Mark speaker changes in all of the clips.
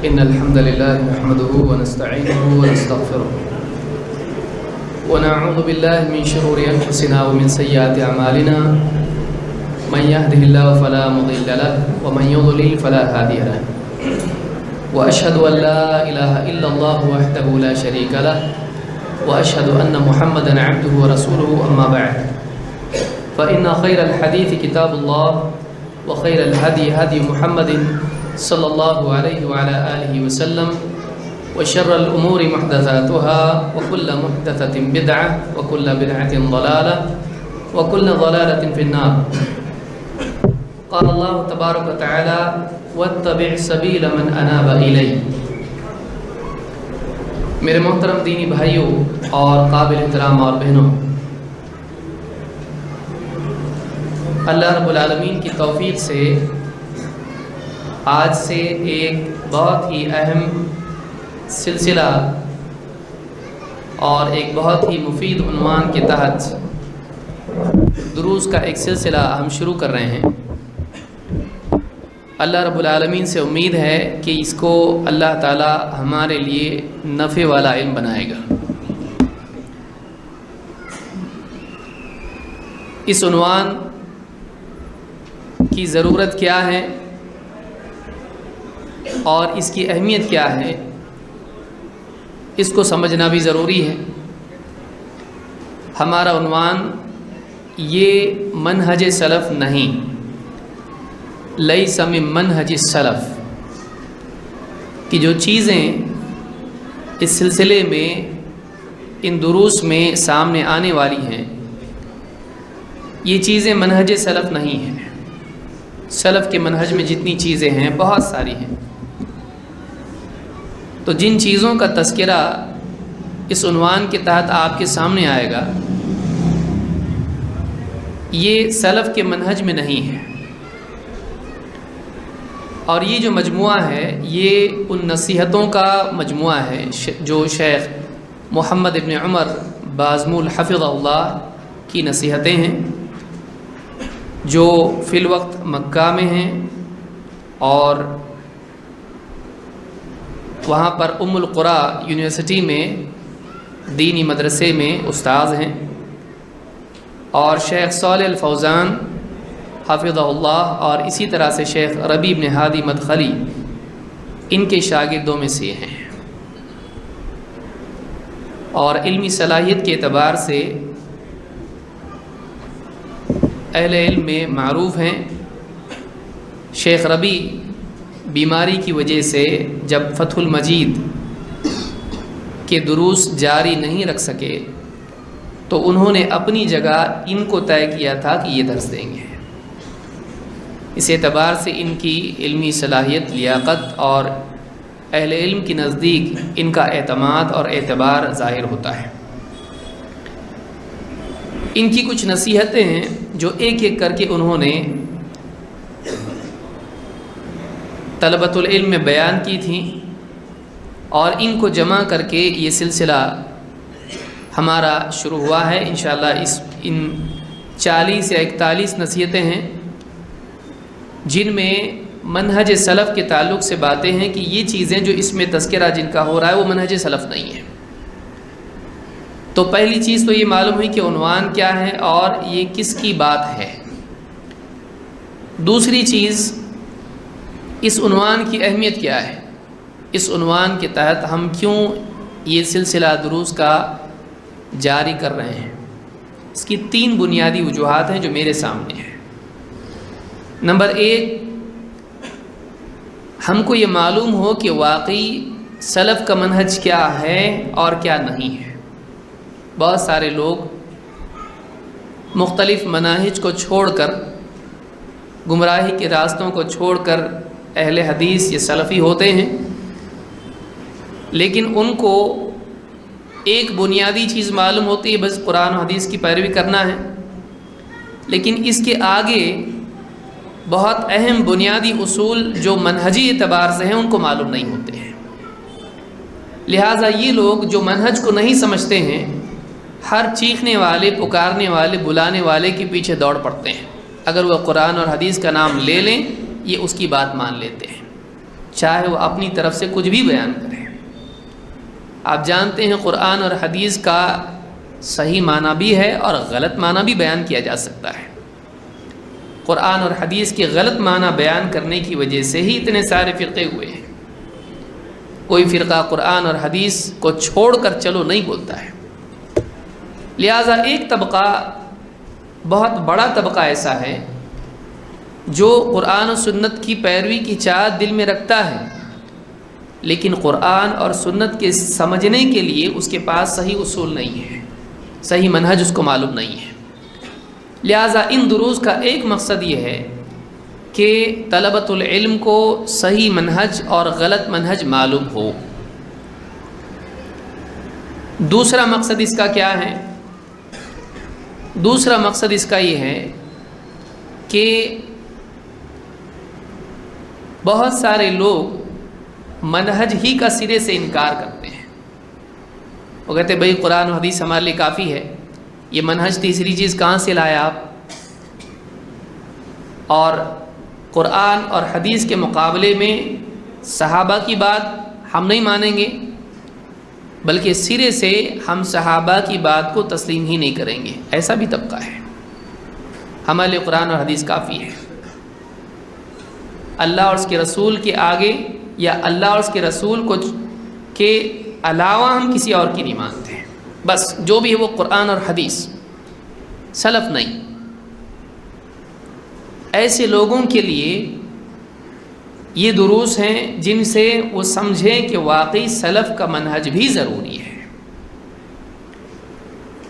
Speaker 1: إن الحمد لله نحمده ونستعينه ونستغفره ونعوذ بالله من شرور أنفسنا ومن سيئات أعمالنا من يهده الله فلا مضل له ومن يضلل فلا هادي له وأشهد أن لا إله إلا الله وحده لا شريك له وأشهد أن محمدا عبده ورسوله أما بعد فإن خير الحديث كتاب الله وخير الهدي هدي محمد صلی اللہ علیہ وعلى آلہ وسلم وشر الأمور محدثاتها وكل محدثة بدعة وكل بدعة ضلالة وكل ضلالة في النار قال الله تبارك وتعالى واتبع سبيل من أناب إلي۔ میرے محترم دینی بھائیوں اور قابل احترام اور بہنوں، اللہ رب العالمین کی توفیق سے آج سے ایک بہت ہی اہم سلسلہ اور ایک بہت ہی مفید عنوان کے تحت دروس کا ایک سلسلہ ہم شروع کر رہے ہیں۔ اللہ رب العالمین سے امید ہے کہ اس کو اللہ تعالی ہمارے لیے نفع والا علم بنائے گا۔ اس عنوان کی ضرورت کیا ہے اور اس کی اہمیت کیا ہے، اس کو سمجھنا بھی ضروری ہے۔ ہمارا عنوان یہ منہج سلف نہیں، لیس من منہج السلف، کہ جو چیزیں اس سلسلے میں ان دروس میں سامنے آنے والی ہیں یہ چیزیں منہج سلف نہیں ہیں۔ سلف کے منہج میں جتنی چیزیں ہیں بہت ساری ہیں، تو جن چیزوں کا تذکرہ اس عنوان کے تحت آپ کے سامنے آئے گا یہ سلف کے منہج میں نہیں ہے، اور یہ جو مجموعہ ہے یہ ان نصیحتوں کا مجموعہ ہے جو شیخ محمد ابن عمر بازمول حفظہ اللہ کی نصیحتیں ہیں، جو فی الوقت مکہ میں ہیں اور وہاں پر ام القریٰ یونیورسٹی میں دینی مدرسے میں استاذ ہیں، اور شیخ صالح الفوزان حفظہ اللہ اور اسی طرح سے شیخ ربیع بن ہادی مدخلی ان کے شاگردوں میں سے ہیں، اور علمی صلاحیت کے اعتبار سے اہل علم میں معروف ہیں۔ شیخ ربیع بیماری کی وجہ سے جب فتح المجید کے دروس جاری نہیں رکھ سکے تو انہوں نے اپنی جگہ ان کو طے کیا تھا کہ یہ درس دیں گے۔ اس اعتبار سے ان کی علمی صلاحیت، لیاقت اور اہل علم کے نزدیک ان کا اعتماد اور اعتبار ظاہر ہوتا ہے۔ ان کی کچھ نصیحتیں ہیں جو ایک ایک کر کے انہوں نے طلبۃ العلم میں بیان کی تھیں، اور ان کو جمع کر کے یہ سلسلہ ہمارا شروع ہوا ہے۔ انشاءاللہ ان 40 یا 41 نصیحتیں ہیں جن میں منہج سلف کے تعلق سے باتیں ہیں کہ یہ چیزیں جو اس میں تذکرہ جن کا ہو رہا ہے وہ منہج سلف نہیں ہے۔ تو پہلی چیز تو یہ معلوم ہوئی کہ عنوان کیا ہے اور یہ کس کی بات ہے۔ دوسری چیز، اس عنوان کی اہمیت کیا ہے، اس عنوان کے تحت ہم کیوں یہ سلسلہ دروس کا جاری کر رہے ہیں۔ اس کی 3 بنیادی وجوہات ہیں جو میرے سامنے ہیں۔ نمبر 1، ہم کو یہ معلوم ہو کہ واقعی سلف کا منہج کیا ہے اور کیا نہیں ہے۔ بہت سارے لوگ مختلف مناہج کو چھوڑ کر، گمراہی کے راستوں کو چھوڑ کر اہل حدیث یا سلفی ہوتے ہیں، لیکن ان کو ایک بنیادی چیز معلوم ہوتی ہے، بس قرآن و حدیث کی پیروی کرنا ہے، لیکن اس کے آگے بہت اہم بنیادی اصول جو منہجی اعتبار سے ہیں ان کو معلوم نہیں ہوتے ہیں۔ لہٰذا یہ لوگ جو منہج کو نہیں سمجھتے ہیں، ہر چیخنے والے، پکارنے والے، بلانے والے کے پیچھے دوڑ پڑتے ہیں۔ اگر وہ قرآن اور حدیث کا نام لے لیں یہ اس کی بات مان لیتے ہیں۔ چاہے وہ اپنی طرف سے کچھ بھی بیان کرے۔ آپ جانتے ہیں قرآن اور حدیث کا صحیح معنی بھی ہے اور غلط معنی بھی بیان کیا جا سکتا ہے۔ قرآن اور حدیث کے غلط معنی بیان کرنے کی وجہ سے ہی اتنے سارے فرقے ہوئے ہیں۔ کوئی فرقہ قرآن اور حدیث کو چھوڑ کر چلو نہیں بولتا ہے۔ لہٰذا ایک طبقہ، بہت بڑا طبقہ ایسا ہے جو قرآن و سنت کی پیروی کی چاہت دل میں رکھتا ہے، لیکن قرآن اور سنت کے سمجھنے کے لیے اس کے پاس صحیح اصول نہیں ہے، صحیح منہج اس کو معلوم نہیں ہے۔ لہٰذا ان دروس کا ایک مقصد یہ ہے کہ طلبۃ العلم کو صحیح منہج اور غلط منہج معلوم ہو۔ دوسرا مقصد اس کا کیا ہے؟ دوسرا مقصد اس کا یہ ہے کہ بہت سارے لوگ منہج ہی کا سرے سے انکار کرتے ہیں۔ وہ کہتے ہیں بھائی قرآن و حدیث ہمارے لیے کافی ہے، یہ منہج تیسری چیز کہاں سے لایا آپ؟ اور قرآن اور حدیث کے مقابلے میں صحابہ کی بات ہم نہیں مانیں گے، بلکہ سرے سے ہم صحابہ کی بات کو تسلیم ہی نہیں کریں گے۔ ایسا بھی طبقہ ہے۔ ہمارے لیے قرآن اور حدیث کافی ہے، اللہ اور اس کے رسول کے آگے یا اللہ اور اس کے رسول کو کے علاوہ ہم کسی اور کی نہیں مانتے ہیں، بس جو بھی ہے وہ قرآن اور حدیث، سلف نہیں۔ ایسے لوگوں کے لیے یہ دروس ہیں جن سے وہ سمجھیں کہ واقعی سلف کا منہج بھی ضروری ہے،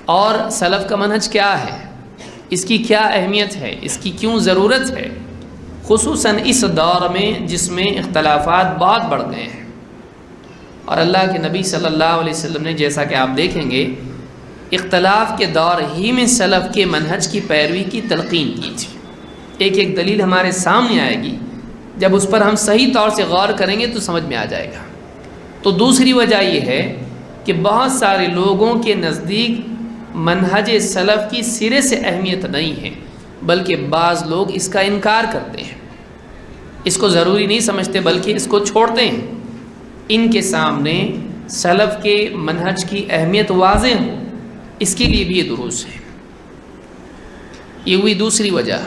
Speaker 1: اور سلف کا منہج کیا ہے، اس کی کیا اہمیت ہے، اس کی کیوں ضرورت ہے، خصوصاً اس دور میں جس میں اختلافات بہت بڑھ گئے ہیں۔ اور اللہ کے نبی صلی اللہ علیہ وسلم نے، جیسا کہ آپ دیکھیں گے، اختلاف کے دور ہی میں سلف کے منہج کی پیروی کی تلقین کی تھی۔ ایک ایک دلیل ہمارے سامنے آئے گی، جب اس پر ہم صحیح طور سے غور کریں گے تو سمجھ میں آ جائے گا۔ تو دوسری وجہ یہ ہے کہ بہت سارے لوگوں کے نزدیک منہج سلف کی سرے سے اہمیت نہیں ہے، بلکہ بعض لوگ اس کا انکار کرتے ہیں، اس کو ضروری نہیں سمجھتے بلکہ اس کو چھوڑتے ہیں۔ ان کے سامنے سلف کے منہج کی اہمیت واضح ہو، اس کے لیے بھی یہ دروس ہے۔ یہ ہوئی دوسری وجہ۔